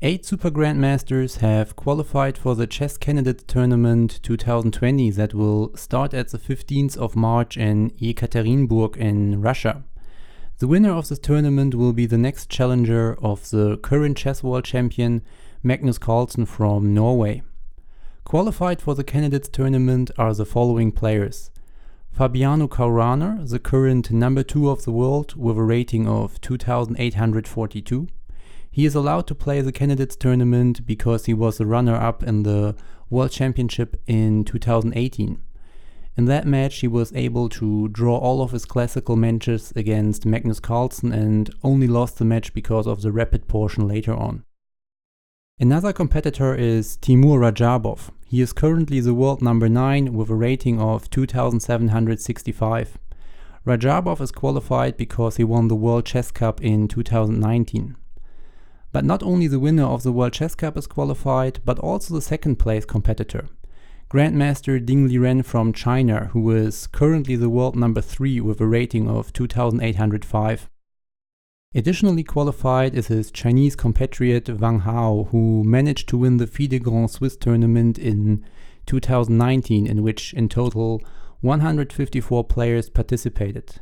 8 Super Grandmasters have qualified for the Chess Candidates Tournament 2020 that will start at the 15th of March in Yekaterinburg in Russia. The winner of this tournament will be the next challenger of the current chess world champion Magnus Carlsen from Norway. Qualified for the Candidates Tournament are the following players: Fabiano Caruana, the current number 2 of the world with a rating of 2,842. He is allowed to play the Candidates Tournament because he was the runner-up in the World Championship in 2018. In that match he was able to draw all of his classical matches against Magnus Carlsen and only lost the match because of the rapid portion later on. Another competitor is Teimour Radjabov. He is currently the world number 9 with a rating of 2,765. Radjabov is qualified because he won the World Chess Cup in 2019. But not only the winner of the World Chess Cup is qualified, but also the second place competitor, Grandmaster Ding Liren from China, who is currently the world number 3 with a rating of 2,805. Additionally qualified is his Chinese compatriot Wang Hao, who managed to win the FIDE Grand Swiss tournament in 2019, in which in total 154 players participated.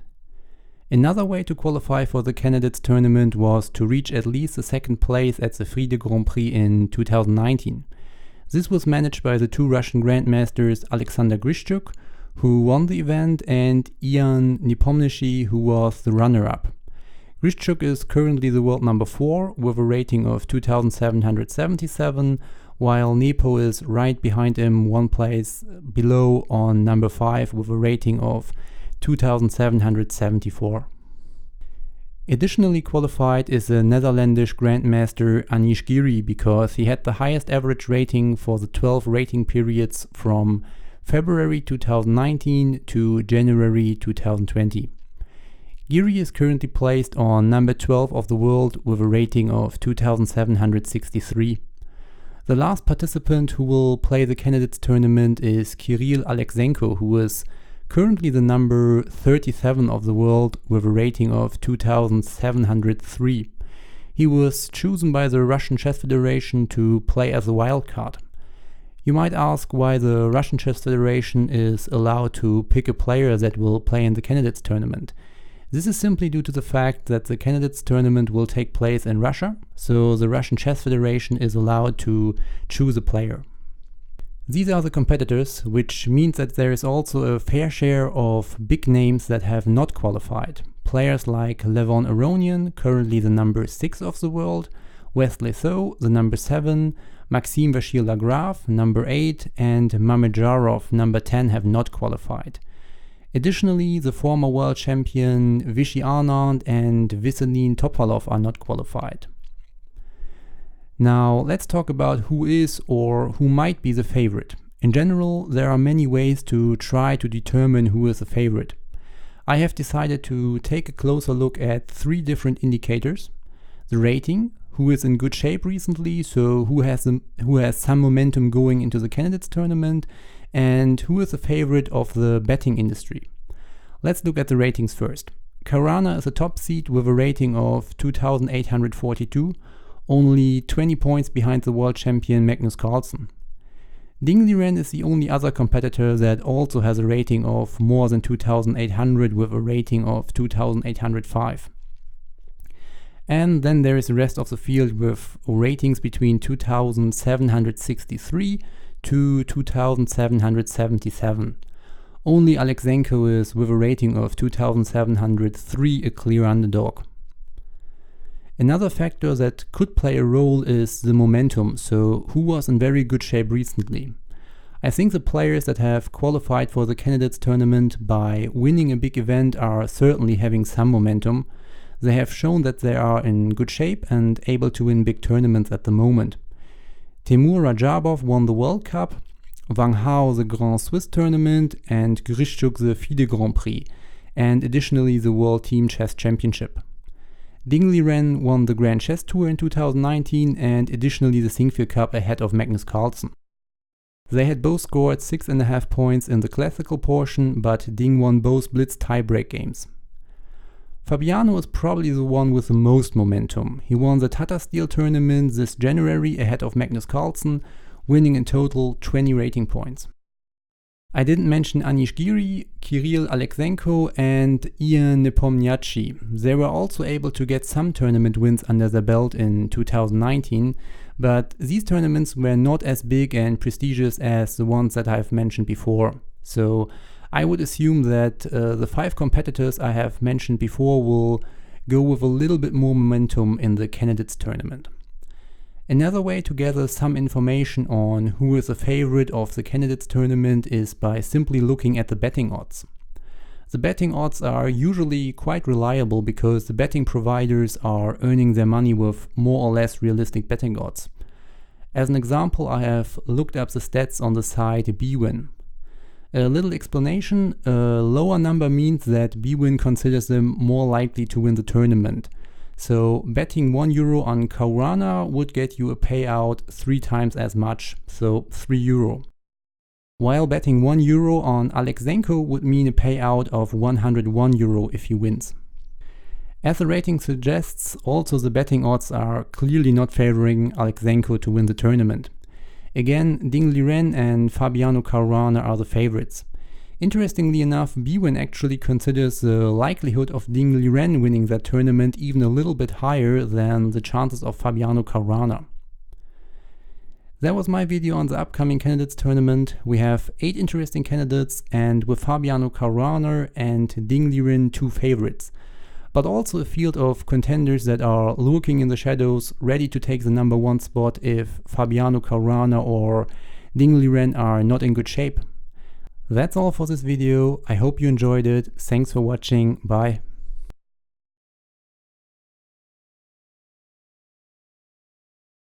Another way to qualify for the Candidates Tournament was to reach at least the second place at the FIDE Grand Prix in 2019. This was managed by the 2 Russian Grandmasters Alexander Grishchuk, who won the event, and Ian Nepomniachtchi, who was the runner-up. Grishchuk is currently the world number 4 with a rating of 2,777, while Nepo is right behind him, one place below on number 5 with a rating of 2,774. Additionally qualified is the Netherlandish Grandmaster Anish Giri because he had the highest average rating for the 12 rating periods from February 2019 to January 2020. Giri is currently placed on number 12 of the world with a rating of 2,763. The last participant who will play the Candidates Tournament is Kirill Aleksenko, who is currently the number 37 of the world with a rating of 2,703. He was chosen by the Russian Chess Federation to play as a wildcard. You might ask why the Russian Chess Federation is allowed to pick a player that will play in the Candidates Tournament. This is simply due to the fact that the Candidates Tournament will take place in Russia, so the Russian Chess Federation is allowed to choose a player. These are the competitors, which means that there is also a fair share of big names that have not qualified. Players like Levon Aronian, currently the number 6 of the world, Wesley So, the number 7, Maxime Vachier-Lagrave, number 8, and Mamedjarov, number 10, have not qualified. Additionally, the former world champion Vishy Anand and Viselin Topalov are not qualified. Now let's talk about who is or who might be the favorite. In general, there are many ways to try to determine who is the favorite. I have decided to take a closer look at 3 different indicators: the rating, who is in good shape recently, so who has some momentum going into the Candidates Tournament, and who is the favorite of the betting industry. Let's look at the ratings first. Caruana is a top seed with a rating of 2,842, only 20 points behind the world champion Magnus Carlsen. Ding Liren is the only other competitor that also has a rating of more than 2,800 with a rating of 2,805. And then there is the rest of the field with ratings between 2,763 to 2,777. Only Aleksenko is with a rating of 2,703, a clear underdog. Another factor that could play a role is the momentum, so who was in very good shape recently. I think the players that have qualified for the Candidates Tournament by winning a big event are certainly having some momentum. They have shown that they are in good shape and able to win big tournaments at the moment. Teimour Radjabov won the World Cup, Wang Hao the Grand Swiss Tournament, and Grishchuk the FIDE Grand Prix, and additionally the World Team Chess Championship. Ding Liren won the Grand Chess Tour in 2019 and additionally the Sinquefield Cup ahead of Magnus Carlsen. They had both scored 6.5 points in the classical portion, but Ding won both blitz tiebreak games. Fabiano is probably the one with the most momentum. He won the Tata Steel tournament this January ahead of Magnus Carlsen, winning in total 20 rating points. I didn't mention Anish Giri, Kirill Aleksenko and Ian Nepomniachtchi. They were also able to get some tournament wins under their belt in 2019, but these tournaments were not as big and prestigious as the ones that I've mentioned before. So I would assume that the 5 competitors I have mentioned before will go with a little bit more momentum in the candidates tournament. Another way to gather some information on who is a favorite of the candidates tournament is by simply looking at the betting odds. The betting odds are usually quite reliable because the betting providers are earning their money with more or less realistic betting odds. As an example, I have looked up the stats on the site bwin. A little explanation: a lower number means that bwin considers them more likely to win the tournament. So betting €1 on Caruana would get you a payout 3 times as much, so €3. While betting €1 on Aleksenko would mean a payout of €101 if he wins. As the rating suggests, also the betting odds are clearly not favoring Aleksenko to win the tournament. Again, Ding Liren and Fabiano Caruana are the favorites. Interestingly enough, bwin actually considers the likelihood of Ding Liren winning that tournament even a little bit higher than the chances of Fabiano Caruana. That was my video on the upcoming candidates tournament. We have 8 interesting candidates, and with Fabiano Caruana and Ding Liren 2 favorites, but also a field of contenders that are lurking in the shadows, ready to take the number 1 spot if Fabiano Caruana or Ding Liren are not in good shape. That's all for this video. I hope you enjoyed it. Thanks for watching. Bye.